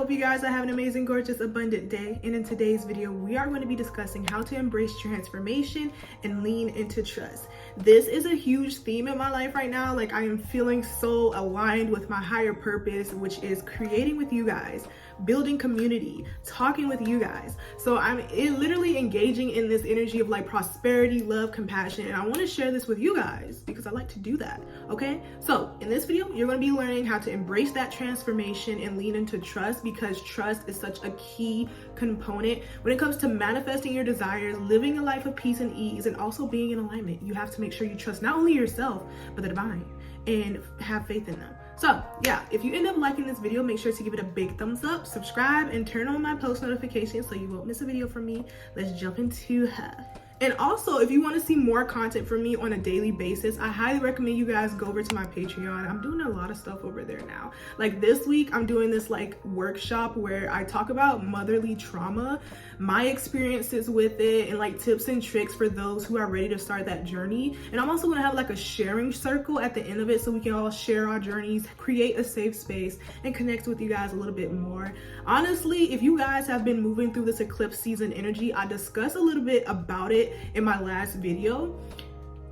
hope you guys are having an amazing, gorgeous, abundant day. And in today's video, we are going to be discussing how to embrace transformation and lean into trust. This is a huge theme in my life right now. Like, I am feeling so aligned with my higher purpose, which is creating with you guys, building community, talking with you guys. So I'm literally engaging in this energy of like prosperity, love, compassion, and I want to share this with you guys because I like to do that. Okay, so in this video you're going to be learning how to embrace that transformation and lean into trust, because trust is such a key component when it comes to manifesting your desires, living a life of peace and ease, and also being in alignment. You have to make sure you trust not only yourself but the divine and have faith in them. So yeah, if you end up liking this video, make sure to give it a big thumbs up, subscribe, and turn on my post notifications so you won't miss a video from me. Let's jump into her. And also, if you want to see more content from me on a daily basis, I highly recommend you guys go over to my Patreon. I'm doing a lot of stuff over there now. Like this week, I'm doing this like workshop where I talk about motherly trauma, my experiences with it, and like tips and tricks for those who are ready to start that journey. And I'm also going to have like a sharing circle at the end of it so we can all share our journeys, create a safe space, and connect with you guys a little bit more. Honestly, if you guys have been moving through this eclipse season energy, I discussed a little bit about it in my last video.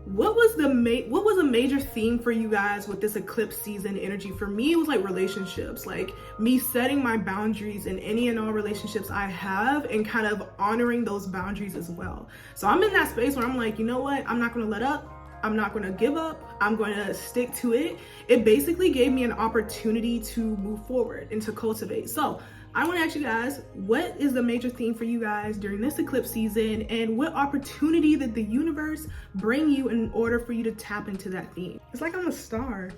What was a major theme for you guys with this eclipse season energy? For me, it was like relationships, like me setting my boundaries in any and all relationships I have and kind of honoring those boundaries as well. So I'm in that space where I'm like, you know what? I'm not going to let up. I'm not going to give up. I'm going to stick to it. It basically gave me an opportunity to move forward and to cultivate. So I want to ask you guys, what is the major theme for you guys during this eclipse season, and what opportunity did the universe bring you in order for you to tap into that theme? It's like I'm a star.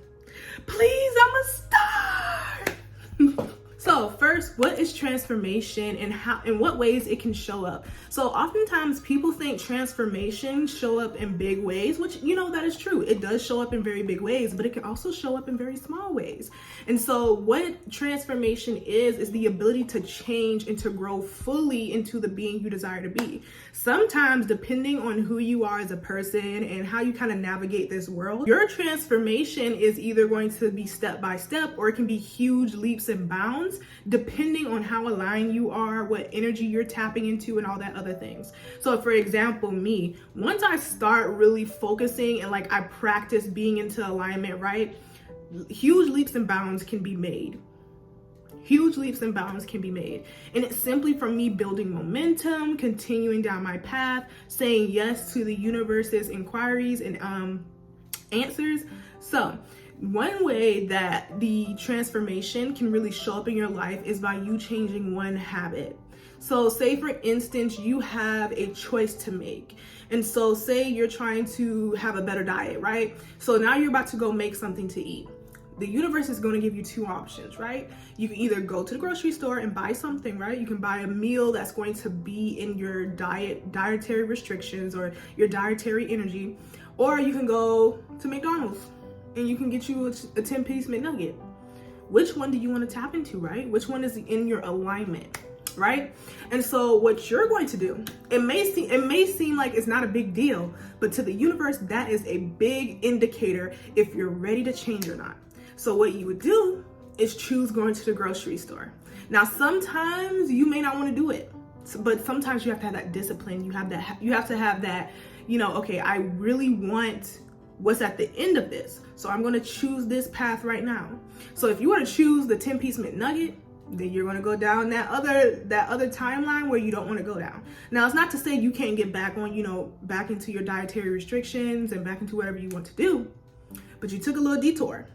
Please, I'm a star. So first, what is transformation and how, in what ways it can show up? So oftentimes people think transformation show up in big ways, which, you know, that is true. It does show up in very big ways, but it can also show up in very small ways. And so what transformation is the ability to change and to grow fully into the being you desire to be. Sometimes, depending on who you are as a person and how you kind of navigate this world, your transformation is either going to be step by step, or it can be huge leaps and bounds, depending on how aligned you are, what energy you're tapping into, and all that other things. So for example, me, once I start really focusing and like I practice being into alignment, right? Huge leaps and bounds can be made. Huge leaps and bounds can be made. And it's simply from me building momentum, continuing down my path, saying yes to the universe's inquiries and answers. So one way that the transformation can really show up in your life is by you changing one habit. So say for instance, you have a choice to make. And so say you're trying to have a better diet, right? So now you're about to go make something to eat. The universe is going to give you two options, right? You can either go to the grocery store and buy something, right? You can buy a meal that's going to be in your dietary restrictions or your dietary energy, or you can go to McDonald's and you can get you a 10-piece McNugget. Which one do you want to tap into, right? Which one is in your alignment, right? And so what you're going to do, it may seem like it's not a big deal, but to the universe, that is a big indicator if you're ready to change or not. So what you would do is choose going to the grocery store. Now, sometimes you may not want to do it, but sometimes you have to have that discipline. You have to have that, you know, okay, I really want what's at the end of this. So I'm going to choose this path right now. So if you want to choose the 10-piece McNugget, then you're going to go down that other timeline where you don't want to go down. Now, it's not to say you can't get back on, you know, back into your dietary restrictions and back into whatever you want to do, but you took a little detour.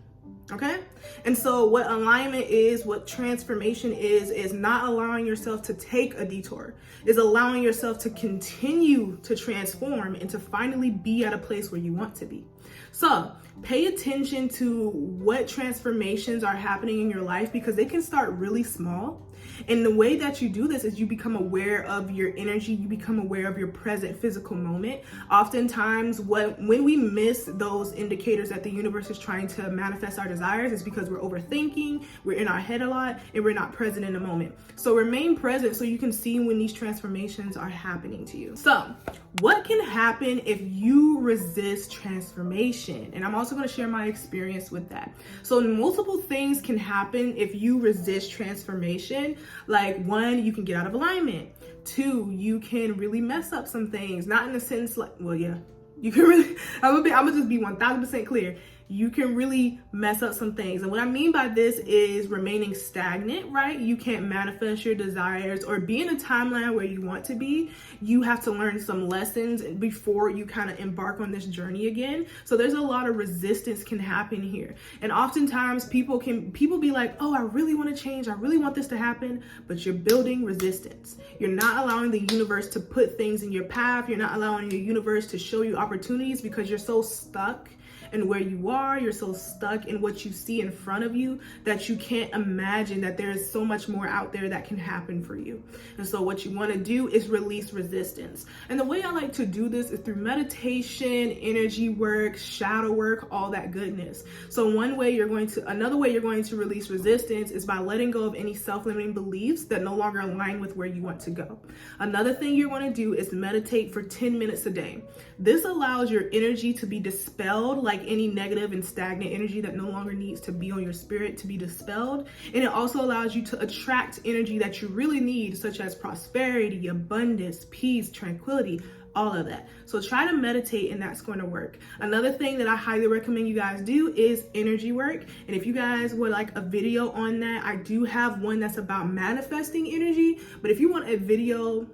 Okay? And so what alignment is, what transformation is not allowing yourself to take a detour, is allowing yourself to continue to transform and to finally be at a place where you want to be. So pay attention to what transformations are happening in your life, because they can start really small. And the way that you do this is you become aware of your energy, you become aware of your present physical moment. Oftentimes, when we miss those indicators that the universe is trying to manifest our desires, is because we're overthinking, we're in our head a lot, and we're not present in the moment. So remain present so you can see when these transformations are happening to you. So What can happen if you resist transformation? And I'm also going to share my experience with that. So multiple things can happen if you resist transformation. Like, one, you can get out of alignment. Two, you can really mess up some things. Not in the sense like, well, yeah, you can really, I'm gonna just be 1000% clear. You can really mess up some things. And what I mean by this is remaining stagnant, right? You can't manifest your desires or be in a timeline where you want to be. You have to learn some lessons before you kind of embark on this journey again. So there's a lot of resistance can happen here. And oftentimes people be like, oh, I really want to change. I really want this to happen. But you're building resistance. You're not allowing the universe to put things in your path. You're not allowing your universe to show you opportunities because you're so stuck and where you are, you're so stuck in what you see in front of you that you can't imagine that there is so much more out there that can happen for you. And so what you want to do is release resistance. And the way I like to do this is through meditation, energy work, shadow work, all that goodness. So another way you're going to release resistance is by letting go of any self-limiting beliefs that no longer align with where you want to go. Another thing you're going to do is meditate for 10 minutes a day. This allows your energy to be dispelled, like any negative and stagnant energy that no longer needs to be on your spirit to be dispelled. And it also allows you to attract energy that you really need, such as prosperity, abundance, peace, tranquility, all of that. So try to meditate and that's going to work. Another thing that I highly recommend you guys do is energy work. And if you guys would like a video on that, I do have one that's about manifesting energy. But if you want a video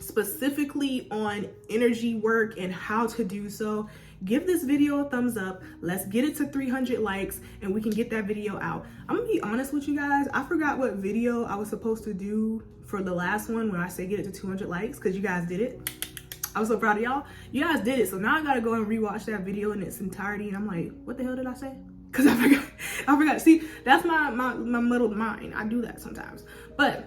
specifically on energy work and how to do so, give this video a thumbs up. Let's get it to 300 likes and we can get that video out. I'm gonna be honest with you guys. I forgot what video I was supposed to do for the last one when I say get it to 200 likes because you guys did it. I was so proud of y'all. You guys did it. So now I gotta go and rewatch that video in its entirety. And I'm like, what the hell did I say? Because I forgot. See, that's my muddled mind. I do that sometimes. But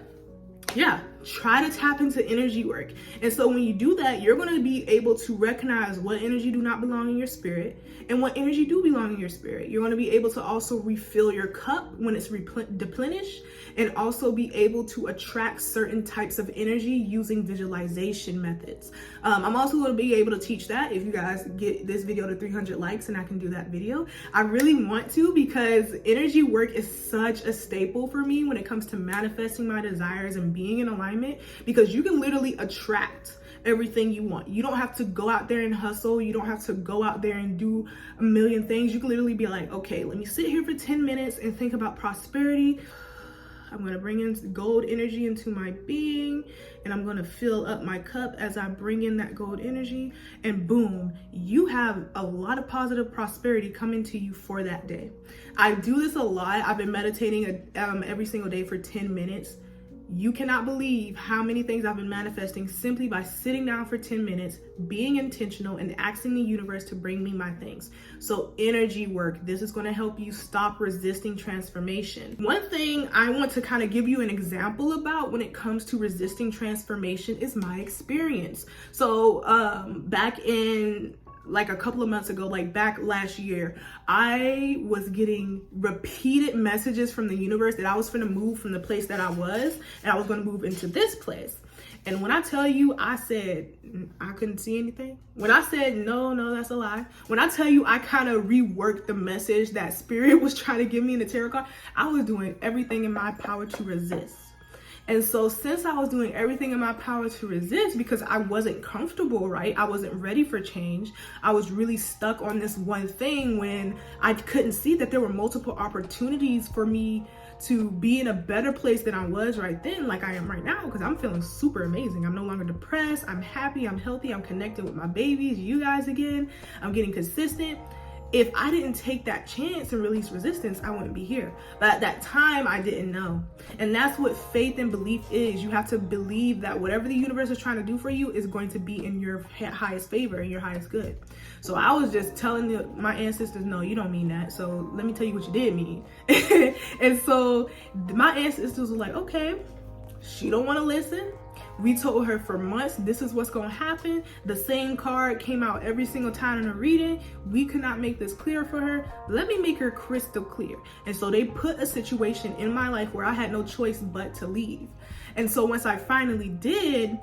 yeah, try to tap into energy work. And so when you do that, you're going to be able to recognize what energy do not belong in your spirit and what energy do belong in your spirit. You're going to be able to also refill your cup when it's replenished and also be able to attract certain types of energy using visualization methods. I'm also going to be able to teach that if you guys get this video to 300 likes and I can do that video. I really want to because energy work is such a staple for me when it comes to manifesting my desires and being in alignment, because you can literally attract everything you want. You don't have to go out there and hustle. You don't have to go out there and do a million things. You can literally be like, okay, let me sit here for 10 minutes and think about prosperity. I'm going to bring in gold energy into my being and I'm going to fill up my cup as I bring in that gold energy, and boom, you have a lot of positive prosperity coming to you for that day. I do this a lot. I've been meditating every single day for 10 minutes. You cannot believe how many things I've been manifesting simply by sitting down for 10 minutes, being intentional and asking the universe to bring me my things. So energy work, this is going to help you stop resisting transformation. One thing I want to kind of give you an example about when it comes to resisting transformation is my experience. So back in like a couple of months ago, like back last year, I was getting repeated messages from the universe that I was going to move from the place that I was and I was going to move into this place. And when I tell you, I said, I couldn't see anything. When I said, no, that's a lie. When I tell you, I kind of reworked the message that spirit was trying to give me in the tarot card. I was doing everything in my power to resist. And so since I was doing everything in my power to resist because I wasn't comfortable, right? I wasn't ready for change. I was really stuck on this one thing when I couldn't see that there were multiple opportunities for me to be in a better place than I was right then, like I am right now, because I'm feeling super amazing. I'm no longer depressed. I'm happy. I'm healthy. I'm connected with my babies, you guys again. I'm getting consistent. If I didn't take that chance and release resistance, I wouldn't be here. But at that time, I didn't know. And that's what faith and belief is. You have to believe that whatever the universe is trying to do for you is going to be in your highest favor and your highest good. So I was just telling my ancestors, no, you don't mean that. So let me tell you what you did mean. And so my ancestors were like, okay, she don't want to listen. We told her for months, this is what's going to happen. The same card came out every single time in a reading. We could not make this clear for her. Let me make her crystal clear. And so they put a situation in my life where I had no choice but to leave. And so once I finally did,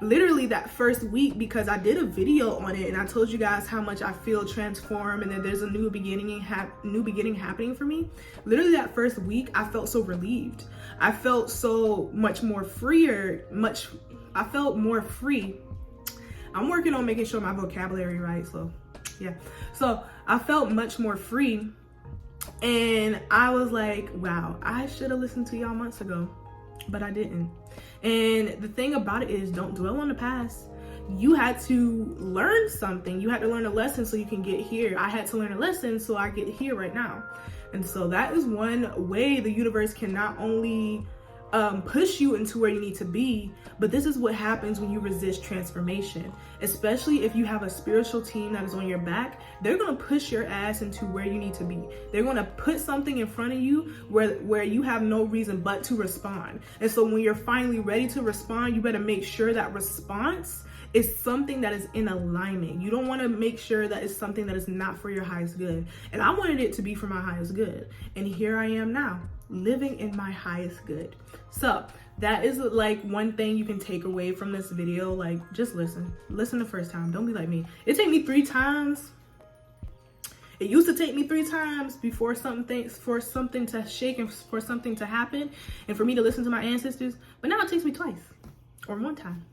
literally that first week, because I did a video on it and I told you guys how much I feel transformed and that there's a new beginning happening for me. Literally that first week, I felt so relieved. I felt so much more freer, I felt more free. I'm working on making sure my vocabulary right, so yeah. So I felt much more free, and I was like, wow, I should have listened to y'all months ago, but I didn't. And the thing about it is, don't dwell on the past. You had to learn something. You had to learn a lesson so you can get here. I had to learn a lesson so I get here right now. And so that is one way the universe can not only push you into where you need to be, but this is what happens when you resist transformation. Especially if you have a spiritual team that is on your back, they're gonna push your ass into where you need to be. They're gonna put something in front of you where you have no reason but to respond. And so when you're finally ready to respond, you better make sure that response is something that is in alignment. You don't want to make sure that it's something that is not for your highest good. And I wanted it to be for my highest good. And here I am now, living in my highest good. So that is like one thing you can take away from this video. Like, just listen the first time. Don't be like me. It took me 3 times. It used to take me 3 times before for something to shake and for something to happen and for me to listen to my ancestors. But now it takes me twice or 1 time.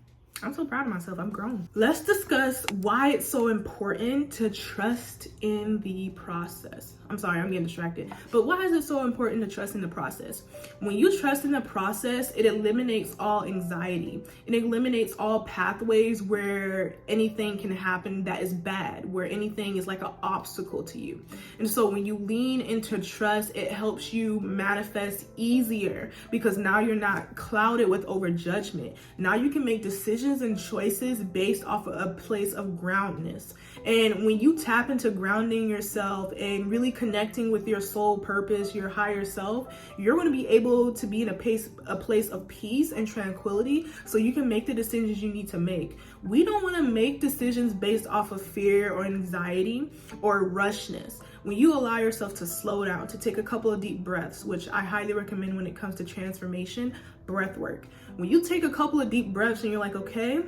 I'm so proud of myself. I'm grown. Let's discuss why it's so important to trust in the process. I'm sorry, I'm getting distracted. But why is it so important to trust in the process? When you trust in the process, it eliminates all anxiety. It eliminates all pathways where anything can happen that is bad, where anything is like an obstacle to you. And so when you lean into trust, it helps you manifest easier because now you're not clouded with overjudgment. Now you can make decisions and choices based off of a place of groundness. And when you tap into grounding yourself and really connecting with your soul purpose, your higher self, you're going to be able to be in a place of peace and tranquility so you can make the decisions you need to make. We don't want to make decisions based off of fear or anxiety or rushness. When you allow yourself to slow down, to take a couple of deep breaths, which I highly recommend when it comes to transformation, breath work. When you take a couple of deep breaths and you're like, okay,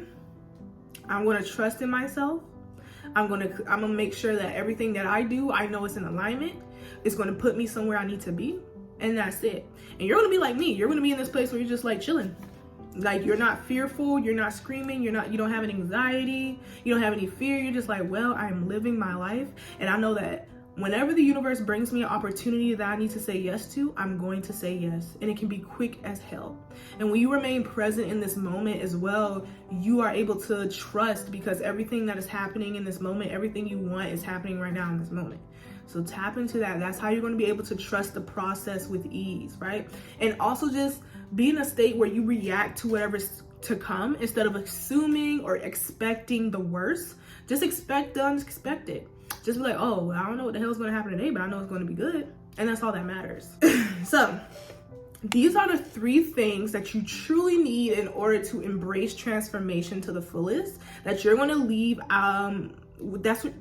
I'm going to trust in myself. I'm going to make sure that everything that I do, I know it's in alignment. It's going to put me somewhere I need to be. And that's it. And you're going to be like me. You're going to be in this place where you're just like chilling. Like, you're not fearful, you're not screaming, you don't have any anxiety, you don't have any fear. You're just like, well, I'm living my life. And I know that whenever the universe brings me an opportunity that I need to say yes to, I'm going to say yes. And it can be quick as hell. And when you remain present in this moment as well, you are able to trust because everything that is happening in this moment, everything you want is happening right now in this moment. So tap into that. That's how you're going to be able to trust the process with ease, right? And also just be in a state where you react to whatever's to come instead of assuming or expecting the worst. Just expect the unexpected. Just be like, oh, I don't know what the hell is going to happen today, but I know it's going to be good. And that's all that matters. So these are the 3 things that you truly need in order to embrace transformation to the fullest, that you're going to leave. That's what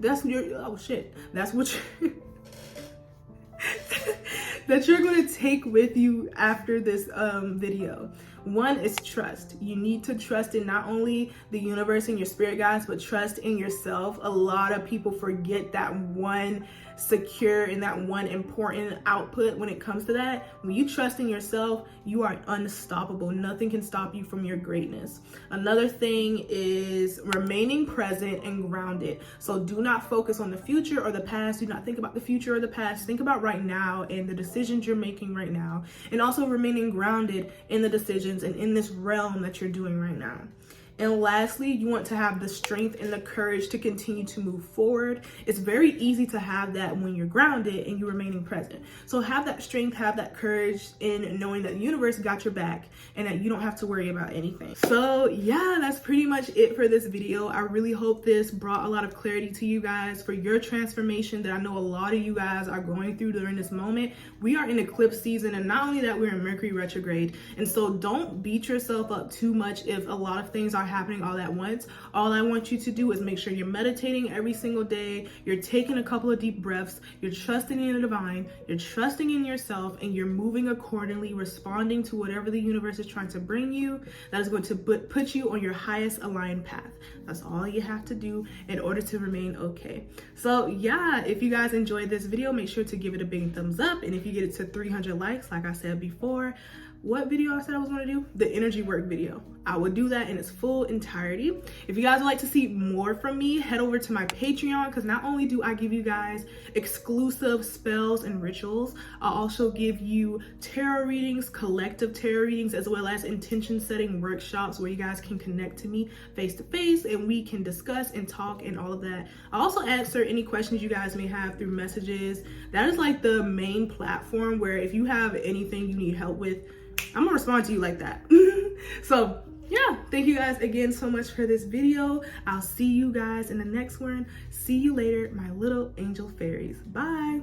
you're going to take with you after this video. 1 is trust. You need to trust in not only the universe and your spirit guides, but trust in yourself. A lot of people forget that one secure and that one important output when it comes to that. When you trust in yourself, you are unstoppable. Nothing can stop you from your greatness. Another thing is remaining present and grounded. So do not focus on the future or the past. Do not think about the future or the past. Think about right now and the decisions you're making right now. And also remaining grounded in the decisions and in this realm that you're doing right now. And lastly, you want to have the strength and the courage to continue to move forward. It's very easy to have that when you're grounded and you're remaining present. So have that strength, have that courage in knowing that the universe got your back and that you don't have to worry about anything. So yeah, that's pretty much it for this video. I really hope this brought a lot of clarity to you guys for your transformation that I know a lot of you guys are going through during this moment. We are in eclipse season, and not only that, we're in Mercury retrograde. And so don't beat yourself up too much if a lot of things are start happening all at once. All I want you to do is make sure you're meditating every single day, you're taking a couple of deep breaths, you're trusting in the divine, you're trusting in yourself, and you're moving accordingly, responding to whatever the universe is trying to bring you. That is going to put you on your highest aligned path. That's all you have to do in order to remain okay. So yeah, if you guys enjoyed this video, make sure to give it a big thumbs up. And if you get it to 300 likes, like I said before, what video I said I was going to do? The energy work video. I would do that in its full entirety. If you guys would like to see more from me, head over to my Patreon, because not only do I give you guys exclusive spells and rituals, I also give you tarot readings, collective tarot readings, as well as intention setting workshops where you guys can connect to me face to face and we can discuss and talk and all of that. I also answer any questions you guys may have through messages. That is like the main platform where if you have anything you need help with, I'm gonna respond to you like that. So yeah, thank you guys again so much for this video. I'll see you guys in the next one. See you later, my little angel fairies. Bye.